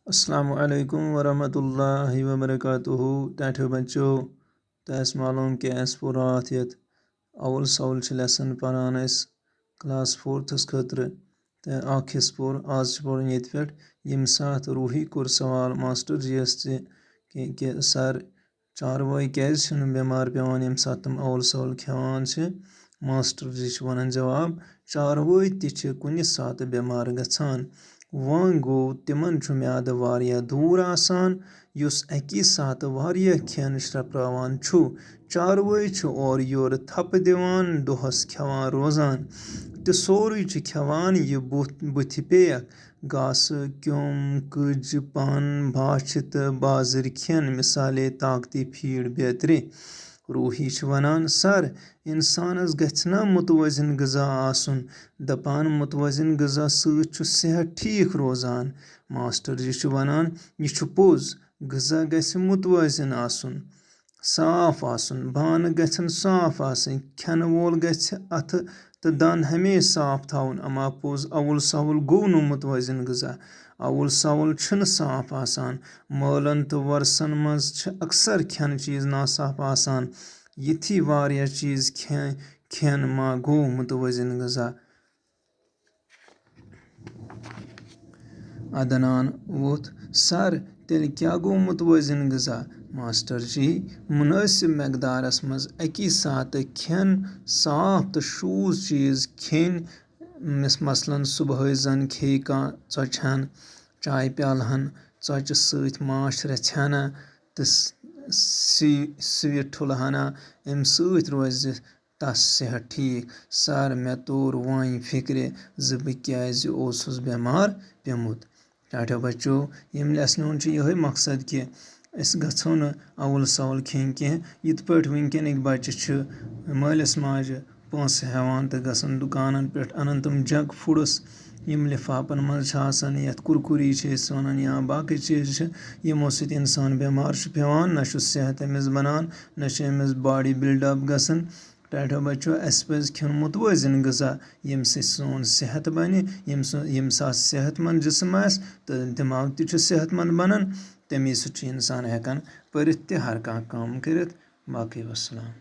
अस्सलामु अलैकुम वरहमतुल्लाहि वबरकातुहू टाठियो बच्चों तस मालूम कि अस पोर रात यत अवल सवल लेसन पारान क्लास 4th खतर तो अख हिस्स पोर आज पोर ये पे यम सात रूही कोर सवाल मास्टर जी कि सर चारवाई क्या बेमार पेवान यम सात तम अवल सवल खेवान मास्टर जी वन जवाब चारवाई ति कुन सात बेमार गछान वन गो तिमन म्याद वारिया दूर आसान युस अकी सात वारिया खेन श्रप्रावान चारवाई और योर थप दिवान दोहस खेवान रोजान तो सोरुई खेवान ये बुथ पेक घास क्योम कज पन भाछ तो बाजर खेन मिसाले ताकती फीड बेतरे रूही वनान सर इंसानस गना मुतवज़िन ग़िज़ा आसुन दपान मुतवज़िन ग़िज़ा सह सेहत ठीक रोजान मास्टर जी वनान यह पोज ग़िज़ा गछ मुतवज़िन आसुन साफ आसुन बान गछन साफ आसन खेन वोल गछ अथ तो दन हमेशा साफ थाउन अमा पोज अवुल सवुल गो नु मुतवज़िन ग़िज़ा अवुल सवुल छन साफ आसान मौलन तो वर्सन मज अक्सर खेन चीज़ नासाफ आसान यथी वारिया चीज़ खेन मा गो मुतवज़िन ग़िज़ा अदनान वोथ सर तेल क्या गो मुतवज़िन ग़िज़ा मास्टर जी मुनासिब मकदारस मज अकी सात खेन साफ तो शूज चीज़ खेन मसलन सुबह जन खे षन चाय प्यालहन षच सत माश रचना तो स्वीट ठुलहना अम सत रोज तस सेहत ठीक सर मे तोर वन फिक्र ज बह क्या बेमार पेमुत टाठो बच्चों यम लेसन यही मकसद कि गो न अवल सवल खेन कह इत पे वनकन बच्चे मालिस माज पोस हेवान तो गसन दुकान पे अनन तम जंक फूड्स यम लिफाफन मज यथ कुरकुरी वन या बाकी चीज़ यमो सत इंसान बेमार पेवान न सेहत अमिस बनान न अमिस बॉडी बिल्डअप गसन टाठो बच्चों अस पज खेन मुतवज़िन ग़िज़ा यम सोन सेहत बन यम सेहतमंद जिसम आस तो दिमाग ति सेहतमंद बनान तमी सत इंसान हेकान परित हर कह काम करित बाकी वस्सलाम।